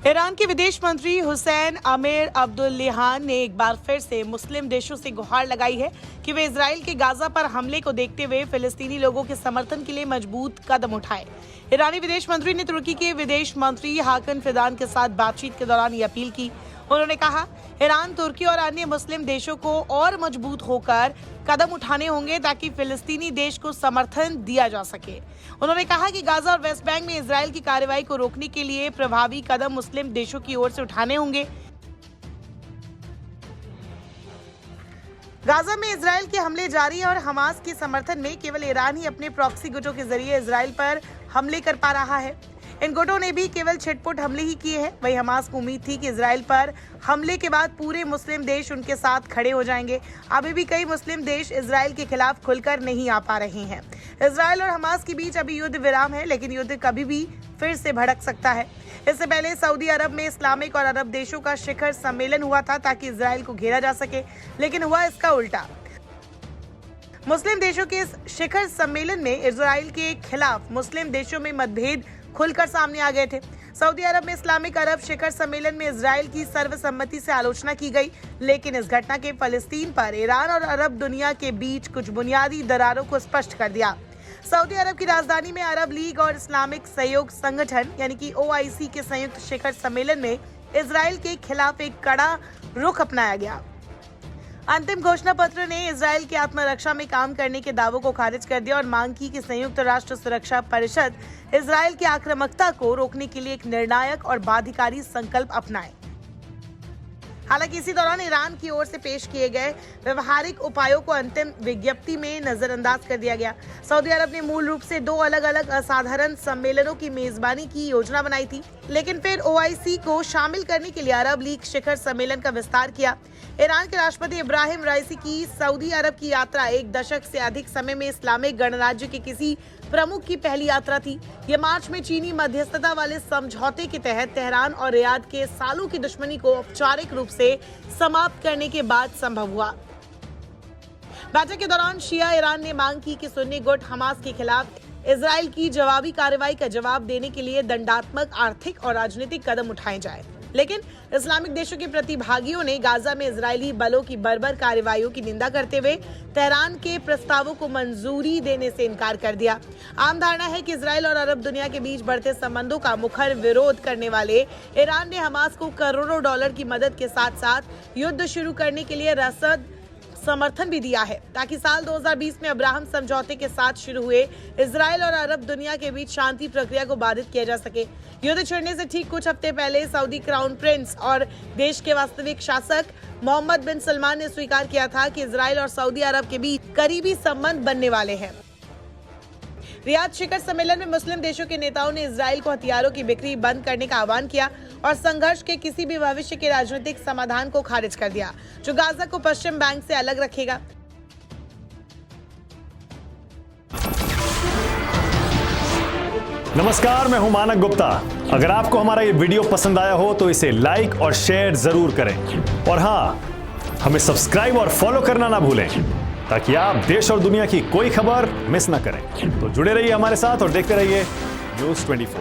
Iran के विदेश मंत्री हुसैन अमीर अब्दुल्लाहियान ने एक बार फिर से मुस्लिम देशों से गुहार लगाई है कि वे इजराइल के गाजा पर हमले को देखते हुए फिलिस्तीनी लोगों के समर्थन के लिए मजबूत कदम उठाए। ईरानी विदेश मंत्री ने तुर्की के विदेश मंत्री हाकन फिदान के साथ बातचीत के दौरान ये अपील की। उन्होंने कहा, ईरान, तुर्की और अन्य मुस्लिम देशों को और मजबूत होकर कदम उठाने होंगे ताकि फिलिस्तीनी देश को समर्थन दिया जा सके। उन्होंने कहा कि गाजा और वेस्ट बैंक में इजराइल की कार्रवाई को रोकने के लिए प्रभावी कदम मुस्लिम देशों की ओर से उठाने होंगे। गाजा में इजराइल के हमले जारी है और हमास के समर्थन में केवल ईरान ही अपने प्रॉक्सी गुटों के जरिए इजराइल पर हमले कर पा रहा है। इन गुटों ने भी केवल छिटपुट हमले ही किए हैं। वही हमास को उम्मीद थी कि इजराइल पर हमले के बाद पूरे मुस्लिम देश उनके साथ खड़े हो जाएंगे। अभी भी कई मुस्लिम देश इजराइल के खिलाफ खुलकर नहीं आ पा रहे हैं। इजराइल और हमास के बीच अभी युद्ध विराम है, लेकिन युद्ध कभी भी फिर से भड़क सकता है। इससे पहले सऊदी अरब में इस्लामिक और अरब देशों का शिखर सम्मेलन हुआ था ताकि इजराइल को घेरा जा सके, लेकिन हुआ इसका उल्टा। मुस्लिम देशों के इस शिखर सम्मेलन में इजराइल के खिलाफ मुस्लिम देशों में मतभेद खुलकर सामने आ गए थे। सऊदी अरब में इस्लामिक अरब शिखर सम्मेलन में इजराइल की सर्वसम्मति से आलोचना की गई, लेकिन इस घटना के फलस्तीन पर ईरान और अरब दुनिया के बीच कुछ बुनियादी दरारों को स्पष्ट कर दिया। सऊदी अरब की राजधानी में अरब लीग और इस्लामिक सहयोग संगठन यानी कि OIC के संयुक्त शिखर सम्मेलन में इजराइल के खिलाफ एक कड़ा रुख अपनाया गया। अंतिम घोषणा पत्र ने इजराइल की आत्मरक्षा में काम करने के दावों को खारिज कर दिया और मांग की कि संयुक्त राष्ट्र सुरक्षा परिषद इजराइल की आक्रामकता को रोकने के लिए एक निर्णायक और बाध्यकारी संकल्प अपनाए। हालांकि इसी दौरान ईरान की ओर से पेश किए गए व्यवहारिक उपायों को अंतिम विज्ञप्ति में नजरअंदाज कर दिया गया। सऊदी अरब ने मूल रूप से 2 अलग-अलग असाधारण सम्मेलनों की मेजबानी की योजना बनाई थी, लेकिन फिर OIC को शामिल करने के लिए अरब लीग शिखर सम्मेलन का विस्तार किया। ईरान के राष्ट्रपति इब्राहिम राइसी की सऊदी अरब की यात्रा 1 दशक से अधिक समय में इस्लामिक गणराज्य के किसी प्रमुख की पहली यात्रा थी। ये मार्च में चीनी मध्यस्थता वाले समझौते के तहत तेहरान और रियाद के सालों की दुश्मनी को औपचारिक रूप से समाप्त करने के बाद संभव हुआ। बैठक के दौरान शिया ईरान ने मांग की कि सुन्नी गुट हमास के खिलाफ इजराइल की जवाबी कार्रवाई का जवाब देने के लिए दंडात्मक, आर्थिक और राजनीतिक कदम उठाए जाए, लेकिन इस्लामिक देशों के प्रतिभागियों ने गाजा में इजरायली बलों की बर्बर कार्रवाइयों की निंदा करते हुए तेहरान के प्रस्तावों को मंजूरी देने से इनकार कर दिया। आम धारणा है कि इजराइल और अरब दुनिया के बीच बढ़ते संबंधों का मुखर विरोध करने वाले ईरान ने हमास को करोड़ों डॉलर की मदद के साथ साथ युद्ध शुरू करने के लिए रसद समर्थन भी दिया है, ताकि साल 2020 में अब्राहम समझौते के साथ शुरू हुए इजराइल और अरब दुनिया के बीच शांति प्रक्रिया को बाधित किया जा सके। युद्ध छिड़ने से ठीक कुछ हफ्ते पहले सऊदी क्राउन प्रिंस और देश के वास्तविक शासक मोहम्मद बिन सलमान ने स्वीकार किया था कि इजराइल और सऊदी अरब के बीच करीबी संबंध बनने वाले हैं। रियाद शिखर सम्मेलन में मुस्लिम देशों के नेताओं ने इजराइल को हथियारों की बिक्री बंद करने का आह्वान किया और संघर्ष के किसी भी भविष्य के राजनीतिक समाधान को खारिज कर दिया, जो गाजा को पश्चिम बैंक से अलग रखेगा। नमस्कार, मैं हूं मानक गुप्ता। अगर आपको हमारा ये वीडियो पसंद आया हो तो इसे लाइक और शेयर जरूर करें, और हाँ, हमें सब्सक्राइब और फॉलो करना ना भूलें ताकि आप देश और दुनिया की कोई खबर मिस ना करें। तो जुड़े रहिए हमारे साथ और देखते रहिए News 24।